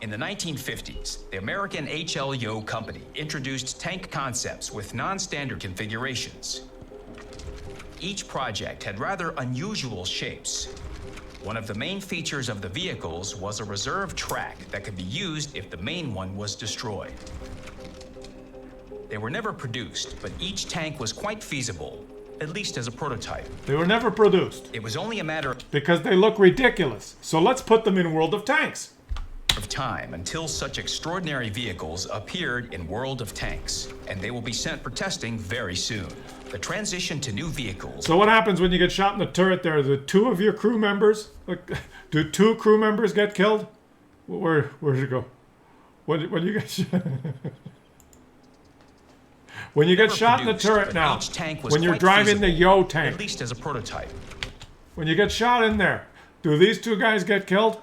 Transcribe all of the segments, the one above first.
In the 1950s, the American YOH company introduced tank concepts with non-standard configurations. Each project had rather unusual shapes. One of the main features of the vehicles was a reserve track that could be used if the main one was destroyed. They were never produced, but each tank was quite feasible, at least as a prototype. They were never produced. It was only a matter Because they look ridiculous. So let's put them in World of Tanks. of time until such extraordinary vehicles appeared in World of Tanks, and they will be sent for testing very soon. The transition to new vehicles. So what happens when you get shot in the turret there? Do two of your crew members, do two crew members get killed? Where'd it go? When you get shot? When you get shot in the turret now, each tank was when you're quite driving the feasible, YOH tank, at least as a prototype. when you get shot in there, do these two guys get killed?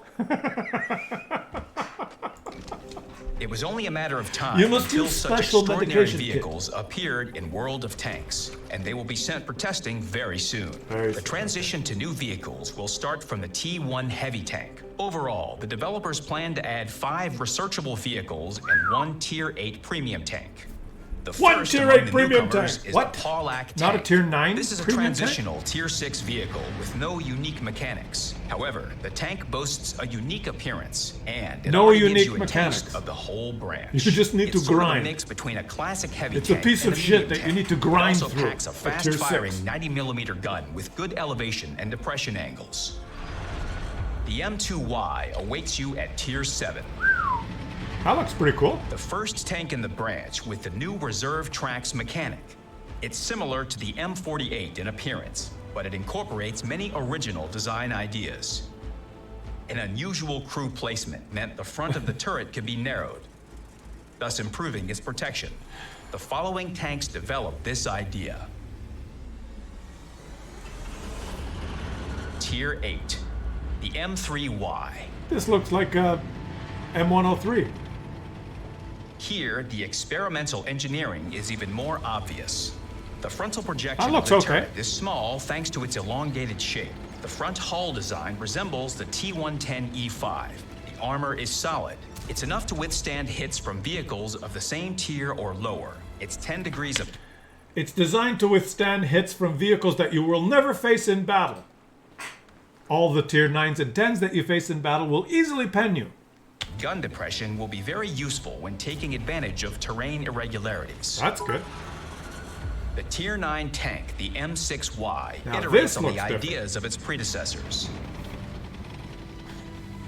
It was only a matter of time You must until use such special extraordinary medication kit. vehicles appeared in World of Tanks, and they will be sent for testing very soon. Very The soon. transition to new vehicles will start from the T1 heavy tank. Overall, the developers plan to add 5 researchable vehicles and 1 Tier 8 premium tank. The One first Tier among 8 the premium newcomers tank. is What? the Paulac tank. Not a Tier 9 This is a premium tank? transitional Tier 6 vehicle with no unique mechanics. However, the tank boasts a unique appearance and it No already gives unique you a mechanics. taste of the whole branch. You just need It's to sort of a grind. mix between a classic heavy It's a tank piece and of a shit medium that you tank. need to grind It also through. packs a A Tier 6. fast-firing 90mm gun with good elevation and depression angles. The M2Y awaits you at Tier 7. That looks pretty cool. The first tank in the branch with the new reserve tracks mechanic. It's similar to the M48 in appearance, but it incorporates many original design ideas. An unusual crew placement meant the front of the turret could be narrowed, thus improving its protection. The following tanks developed this idea. Tier 8, the M3Y. This looks like M103. Here, the experimental engineering is even more obvious. The frontal projection That looks of the okay. turret is small thanks to its elongated shape. The front hull design resembles the T110E5. The armor is solid. It's enough to withstand hits from vehicles of the same tier or lower. It's 10 degrees of It's designed to withstand hits from vehicles that you will never face in battle. All the Tier 9s and 10s that you face in battle will easily pen you. gun depression will be very useful when taking advantage of terrain irregularities. That's good. The Tier 9 tank, the M6Y, Now iterates this on the looks different. ideas of its predecessors.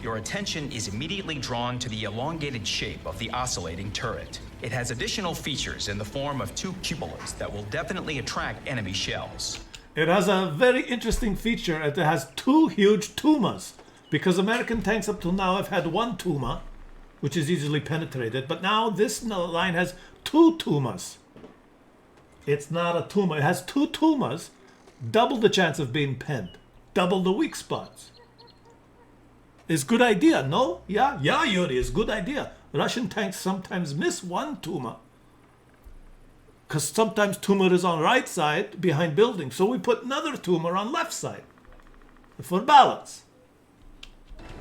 Your attention is immediately drawn to the elongated shape of the oscillating turret. It has additional features in the form of 2 cupolas that will definitely attract enemy shells. It has a very interesting feature. It has 2 huge tumas. Because American tanks up till now have had 1 tuma, which is easily penetrated. But now this line has 2 tumas. It's not a tuma. It has 2 tumas. Double the chance of being penned. Double the weak spots. It's good idea, no? Yeah, Yuri, it's good idea. Russian tanks sometimes miss 1 tuma. Because sometimes tumor is on right side behind buildings. So we put another tumor on left side. For balance.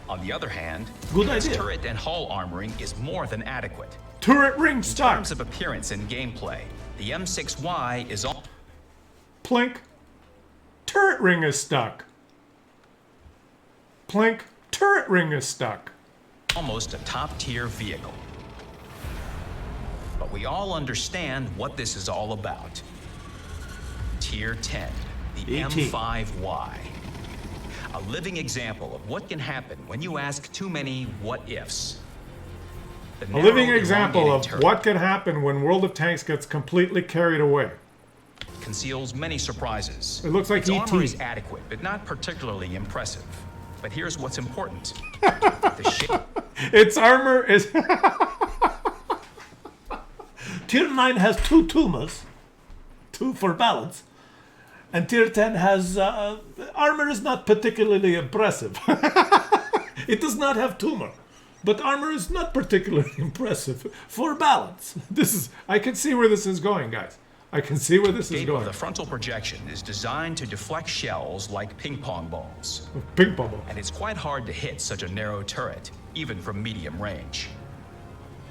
On the other hand, Good its idea. turret and hull armoring is more than adequate. Turret ring In stock. terms of appearance and gameplay, the M6Y is Plink. Turret ring is stuck. Plink. Turret ring is stuck. almost a top-tier vehicle. But we all understand what this is all about. Tier 10, the ET. M5Y. A living example of what can happen when you ask too many what-ifs. The A living narrow, example of elongated turret what can happen when World of Tanks gets completely carried away. conceals many surprises. It looks like its ET. armor is adequate, but not particularly impressive. But here's what's important. The shape Its armor is... Tier 9 has 2 tumas, 2 for balance, and Tier 10 has... armor is not particularly impressive. It does not have tumor, but armor is not particularly impressive for balance. This is... I can see where this is going, guys. I can see where this is shape going. of the frontal projection is designed to deflect shells like ping pong balls. Ping pong ball. And it's quite hard to hit such a narrow turret. even from medium range.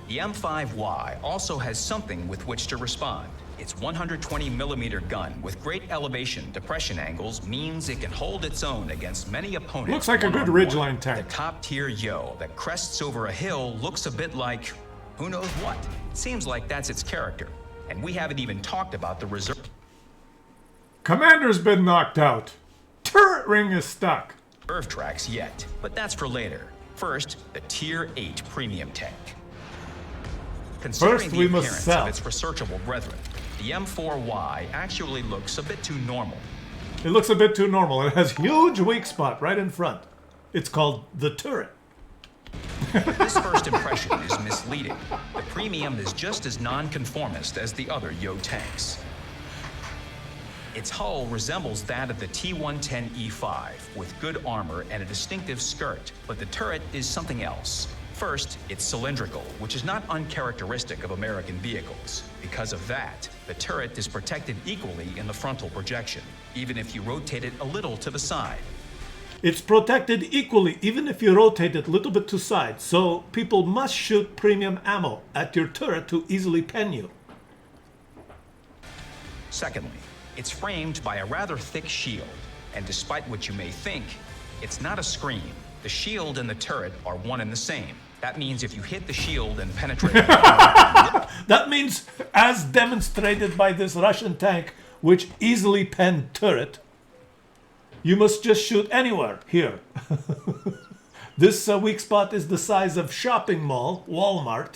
The M5Y also has something with which to respond. Its 120mm gun with great elevation depression angles means it can hold its own against many opponents. Looks like a good ridgeline tank. The top-tier YOH that crests over a hill looks a bit like who knows what. Seems like that's its character. And we haven't even talked about the reserve Commander's been knocked out. Turret ring is stuck. tracks yet, but that's for later. First, the Tier 8 premium tank. Considering First, the we must appearance sell. of its researchable brethren, the M4Y actually looks a bit too normal. It looks a bit too normal. It has huge weak spot right in front. It's called the turret. But this first impression is misleading. The premium is just as non-conformist as the other YOH tanks. Its hull resembles that of the T-110E5 with good armor and a distinctive skirt, but the turret is something else. First, it's cylindrical, which is not uncharacteristic of American vehicles. Because of that, the turret is protected equally in the frontal projection, even if you rotate it a little to the side. It's protected equally even if you rotate it a little bit to side, so people must shoot premium ammo at your turret to easily pen you. Secondly, it's framed by a rather thick shield, and despite what you may think, it's not a screen. The shield and the turret are one and the same. That means if you hit the shield and penetrate That means, as demonstrated by this Russian tank, which easily penned turret, you must just shoot anywhere here. This weak spot is the size of shopping mall, Walmart,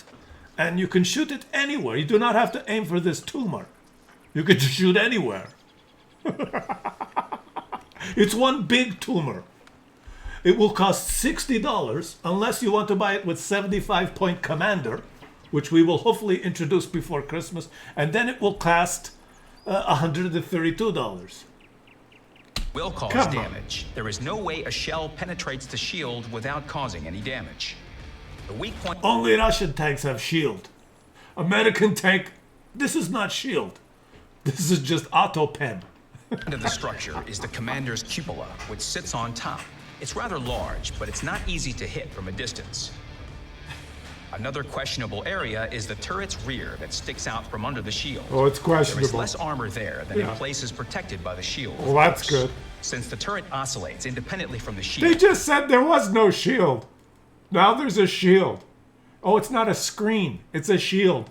and you can shoot it anywhere. You do not have to aim for this tumor. You can just shoot anywhere. It's one big tumor. It will cost $60 unless you want to buy it with 75-point commander, which we will hopefully introduce before Christmas, and then it will cost $132. will cause Come on. damage. There is no way a shell penetrates the shield without causing any damage. The weak point Only Russian tanks have shield. American tank, this is not shield. This is just auto pen. of the structure is the commander's cupola, which sits on top. It's rather large, but it's not easy to hit from a distance. Another questionable area is the turret's rear that sticks out from under the shield. Oh, it's There is questionable. less armor there than in Yeah. places protected by the shield. Well, that's good. Since the turret oscillates independently from the They shield, just said there was no shield. Now there's a shield. Oh, it's not a screen. It's a shield.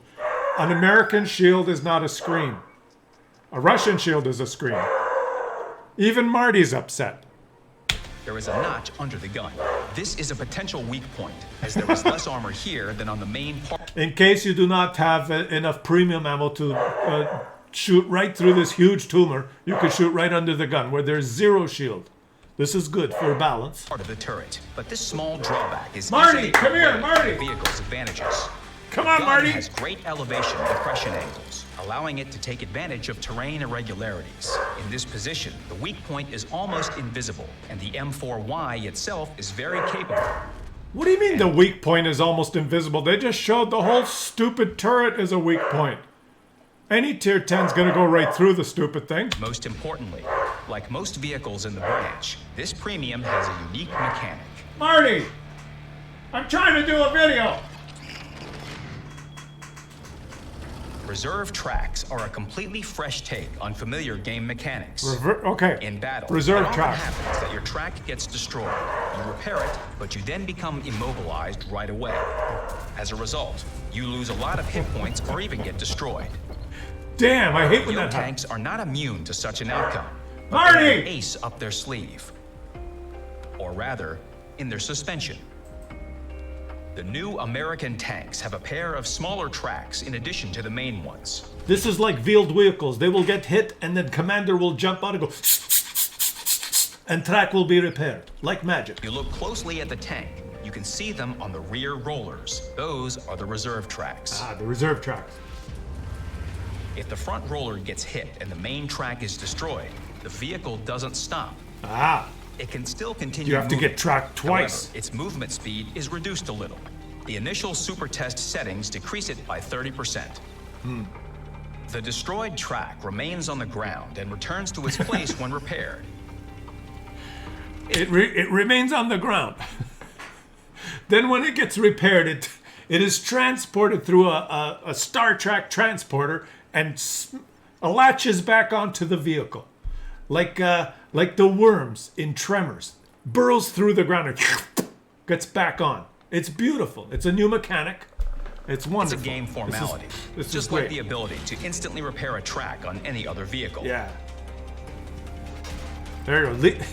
An American shield is not a screen. A Russian shield is a screen. Even Marty's upset. there is a notch under the gun. This is a potential weak point, as there is less armor here than on the main part. In case you do not have enough premium ammo to shoot right through this huge tumor, you can shoot right under the gun where there's zero shield. This is good for balance. Part of the turret, but this small drawback is Marty, easily come here, outweighed by Marty. the vehicle's advantages. Come The on, gun Marty. has great elevation depression angles, allowing it to take advantage of terrain irregularities. In this position, the weak point is almost invisible, and the M4Y itself is very capable. What do you mean the weak point is almost invisible? They just showed the whole stupid turret is a weak point. Any tier 10's gonna go right through the stupid thing. Most importantly, like most vehicles in the branch, this premium has a unique mechanic. Marty! I'm trying to do a video! Reserve tracks are a completely fresh take on familiar game mechanics. Okay. In battle, Reserve it often tracks. happens that your track gets destroyed. You repair it, but you then become immobilized right away. As a result, you lose a lot of hit points or even get destroyed. Damn, I hate when YOH that happens. tanks are not immune to such an outcome. But Marty! they have an ace up their sleeve. Or rather, in their suspension. The new American tanks have a pair of smaller tracks in addition to the main ones. This is like wheeled vehicles. They will get hit and then commander will jump out and go and track will be repaired. Like magic. If you look closely at the tank, you can see them on the rear rollers. Those are the reserve tracks. Ah, the reserve tracks. If the front roller gets hit and the main track is destroyed, the vehicle doesn't stop. Ah, It can still continue you have to moving. get tracked twice. However, its movement speed is reduced a little. The initial super test settings decrease it by 30%. The destroyed track remains on the ground and returns to its place when repaired. It remains on the ground. Then when it gets repaired, it is transported through a Star Trek transporter and latches back onto the vehicle. Like the worms in Tremors. Burrows through the ground and gets back on. It's beautiful. It's a new mechanic. It's wonderful. It's a game formality. This is just great. like the ability to instantly repair a track on any other vehicle. Yeah. There you go.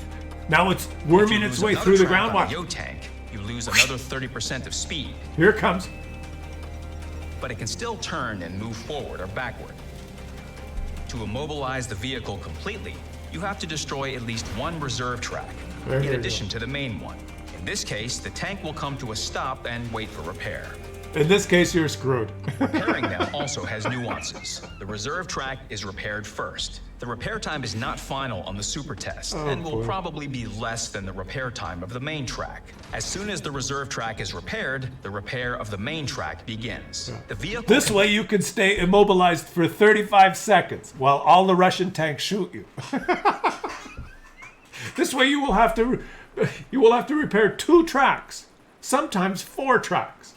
Now it's worming its way through the ground. Watch. Yo tank, you lose another 30% of speed. Here it comes. But it can still turn and move forward or backward. To immobilize the vehicle completely, you have to destroy at least one reserve track, in addition to the main one. In this case, the tank will come to a stop and wait for repair. In this case, you're screwed. Repairing them also has nuances. The reserve track is repaired first. The repair time is not final on the super test, and will probably be less than the repair time of the main track. As soon as the reserve track is repaired, the repair of the main track begins. The vehicle This way you can stay immobilized for 35 seconds while all the Russian tanks shoot you. This way you will have to repair 2 tracks, sometimes 4 tracks.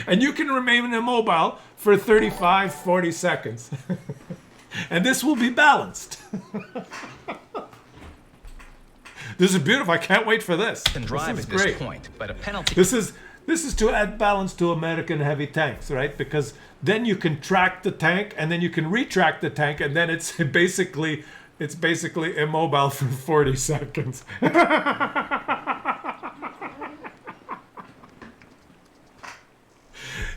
And you can remain immobile for 35, 40 seconds. And this will be balanced. This is beautiful. I can't wait for this. can drive This at is this great. point, but a penalty. This is to add balance to American heavy tanks, right? Because then you can track the tank, and then you can retract the tank, and then it's basically immobile for 40 seconds.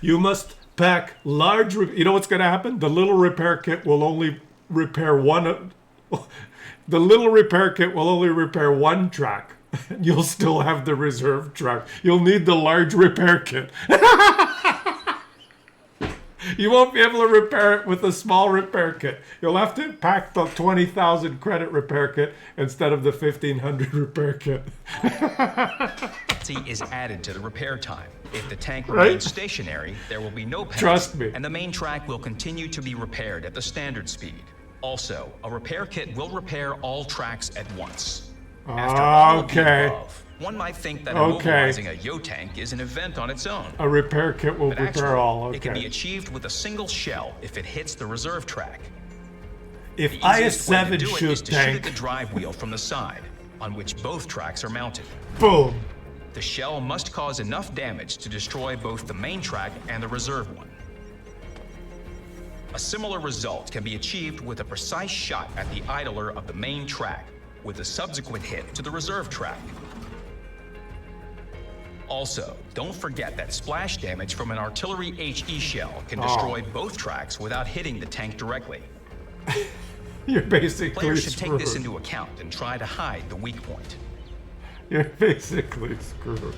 You must pack large. You know what's going to happen? The little repair kit will only repair one. The little repair kit will only repair 1 track. You'll still have the reserve track. You'll need the large repair kit. You won't be able to repair it with a small repair kit. You'll have to pack the 20,000 credit repair kit instead of the 1,500 repair kit. Is added to the repair time. If the tank remains stationary, there will be no penalty. Trust me. And the main track will continue to be repaired at the standard speed. Also, a repair kit will repair all tracks at once. After all of the above, one might think that immobilizing a Yo tank is an event on its own. A repair kit will repair all. Okay. It can be achieved with a single shell if it hits the reserve track. If the easiest way to IS-7 do it shoot is to shoot tank, at the drive wheel from the side, on which both tracks are mounted. boom. The shell must cause enough damage to destroy both the main track and the reserve one. A similar result can be achieved with a precise shot at the idler of the main track, with a subsequent hit to the reserve track. Also, don't forget that splash damage from an artillery HE shell can destroy both tracks without hitting the tank directly. You're basically Players should take screwed. this into account and try to hide the weak point. You're basically screwed.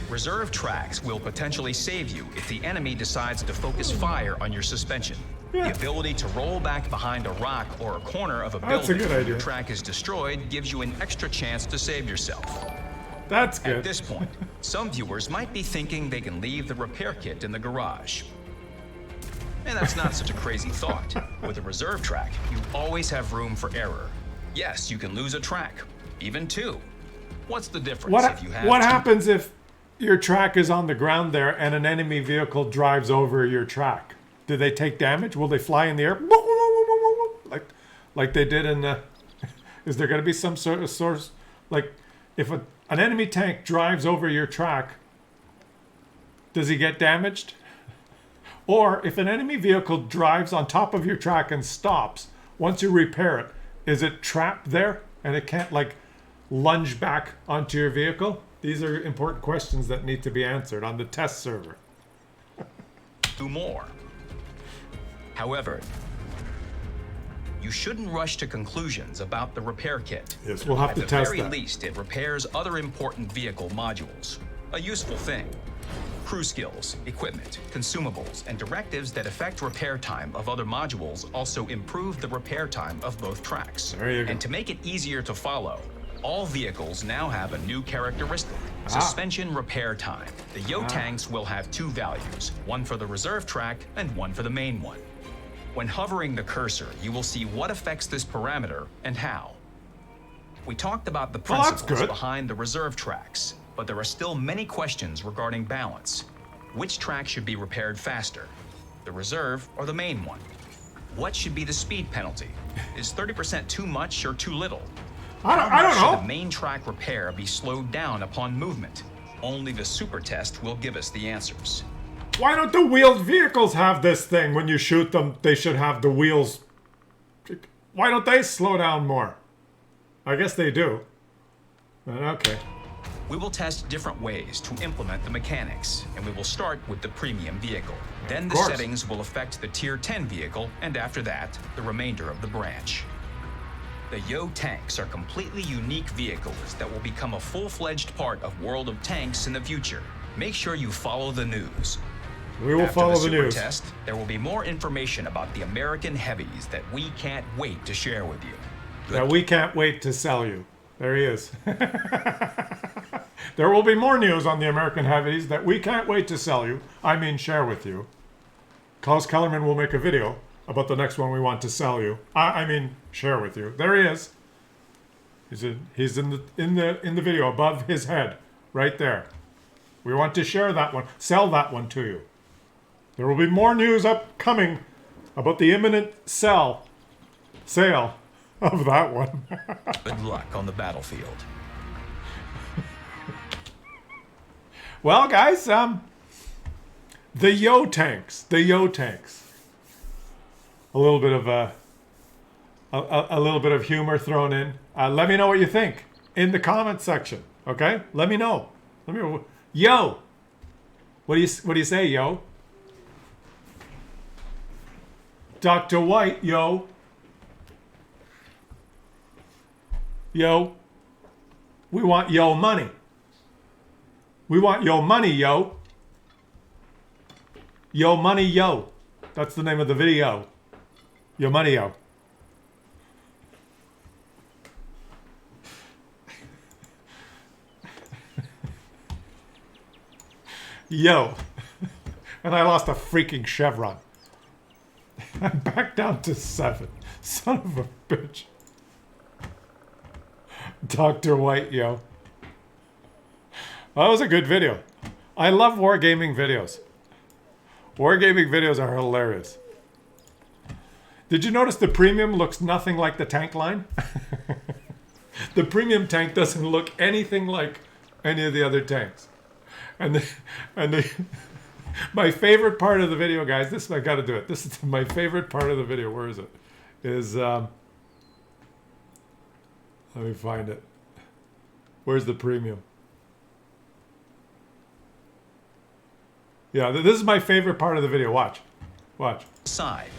Reserve tracks will potentially save you if the enemy decides to focus fire on your suspension. The ability to roll back behind a rock or a corner of a That's a building good when idea. your track is destroyed gives you an extra chance to save yourself. That's good. At this point, some viewers might be thinking they can leave the repair kit in the garage. And that's not such a crazy thought. With a reserve track, you always have room for error. Yes, you can lose a track, even 2. What's the difference if you have What 2? happens if your track is on the ground there and an enemy vehicle drives over your track? Do they take damage? Will they fly in the air? Like they did in the... Is there going to be some sort of source... Like, if an enemy tank drives over your track, does he get damaged? Or if an enemy vehicle drives on top of your track and stops, once you repair it, is it trapped there and it can't, like, lunge back onto your vehicle? These are important questions that need to be answered on the test server. Do more. However, you shouldn't rush to conclusions about the repair kit. Yes, we'll have to test At the very that. least, it repairs other important vehicle modules. A useful thing. Crew skills, equipment, consumables, and directives that affect repair time of other modules also improve the repair time of both tracks. There you go. And to make it easier to follow, all vehicles now have a new characteristic, suspension repair time. The Yo tanks will have 2 values, one for the reserve track and one for the main one. When hovering the cursor, you will see what affects this parameter and how. We talked about the Well, that's principles good. behind the reserve tracks. But there are still many questions regarding balance. Which track should be repaired faster? The reserve or the main one? What should be the speed penalty? Is 30% too much or too little? I How don't much know. should the main track repair be slowed down upon movement? Only the super test will give us the answers. Why don't the wheeled vehicles have this thing? When you shoot them, they should have the wheels. Why don't they slow down more? I guess they do. But okay. We will test different ways to implement the mechanics, and we will start with the premium vehicle. Then the settings will affect the Tier 10 vehicle, and after that, the remainder of the branch. The YOH tanks are completely unique vehicles that will become a full-fledged part of World of Tanks in the future. Make sure you follow the news. We will follow the news. After the super test, there will be more information about the American heavies that we can't wait to share with you. That we can't wait to sell you. There he is. There will be more news on the American heavies that we can't wait to sell you. I mean, share with you. Klaus Kellerman will make a video about the next one we want to sell you. I mean, share with you. There he is. He's in the video above his head, right there. We want to share that one, sell that one to you. There will be more news upcoming about the imminent sale of that one. Good luck on the battlefield. Well, guys, the YOH tanks. A little bit of a little bit of humor thrown in. Let me know what you think in the comment section. Okay, let me know. Yo, what do you say, yo? Dr. White, yo. Yo. We want yo money. We want yo money, yo. Yo money, yo. That's the name of the video. Yo money, yo. Yo. And I lost a freaking chevron. I'm back down to 7. Son of a bitch. Dr. White, yo. That was a good video. I love wargaming videos. Wargaming videos are hilarious. Did you notice the premium looks nothing like the tank line? The premium tank doesn't look anything like any of the other tanks. And my favorite part of the video, guys, this I gotta do it. This is my favorite part of the video. Where is it? Let me find it. Where's the premium? Yeah, this is my favorite part of the video. Watch. Side.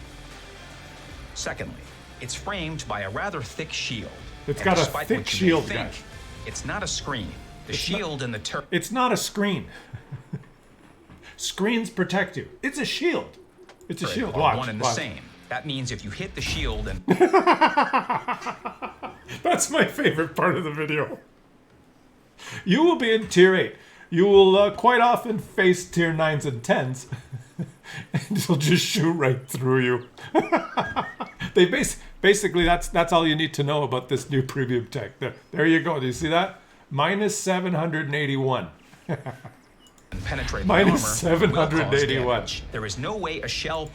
Secondly, it's framed by a rather thick shield. It's got a thick shield, guys. It's not a screen. The shield and the turret. It's not a screen. Screens protect you. It's a shield. It's a shield. Watch. One and the same. That means if you hit the shield and... That's my favorite part of the video. You will be in Tier 8. You will quite often face Tier 9s and 10s. And it'll just shoot right through you. They basically, that's all you need to know about this new premium tank. There you go. Do you see that? Minus 781. and penetrate Minus the armor 781. There is no way a shell...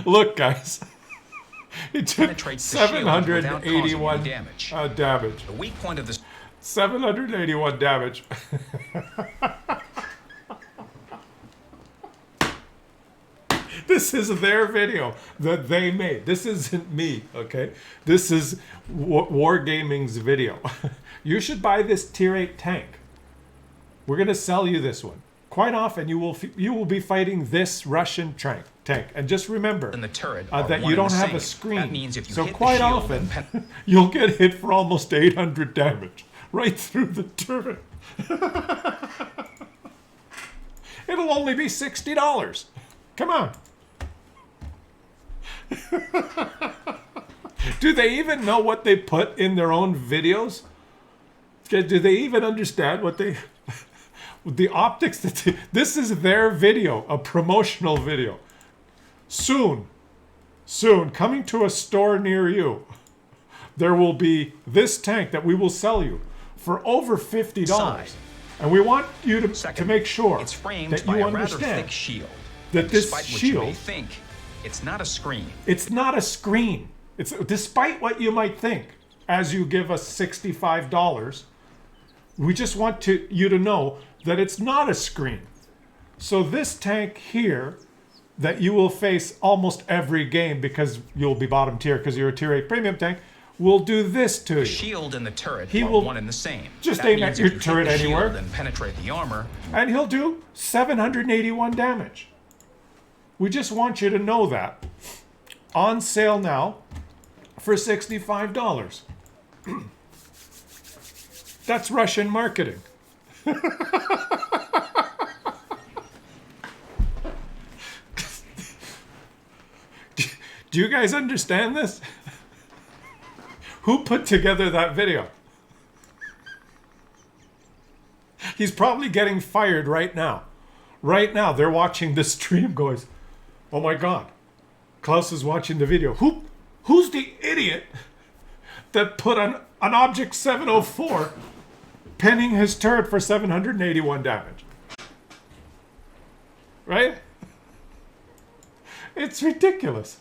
Look, guys. It took penetrates the shield without causing 781 any damage. Damage. The weak point of the... 781 damage. This is their video that they made. This isn't me, okay? This is WarGaming's video. You should buy this Tier 8 tank. We're going to sell you this one. Quite often, you will be fighting this Russian tank. And just remember the turret that you don't have a screen. That means if you so hit quite the shield often, you'll get hit for almost 800 damage. Right through the turret. It'll only be $60. Come on. Do they even know what they put in their own videos? Do they even understand what they... the optics that they... This is their video, a promotional video. Soon, coming to a store near you, there will be this tank that we will sell you for over $50. Side. And we want you to Second, make sure it's framed that by you a rather understand thick shield. that this Despite what you may shield, think, it's not a screen. it's not a screen. It's despite what you might think, as you give us $65, we just want you to know that it's not a screen. So this tank here that you will face almost every game because you'll be bottom tier because you're a tier 8 premium tank, will do this to The you. shield and the turret He are will one and the same. just That aim means at your if you hit turret the shield anywhere. and penetrate the armor, And he'll do 781 damage. We just want you to know that. On sale now for $65. That's Russian marketing. Do you guys understand this? Who put together that video? He's probably getting fired right now. Right now, they're watching this stream going, oh my God, Klaus is watching the video. Who's the idiot that put an Object 704 penning his turret for 781 damage? Right? It's ridiculous.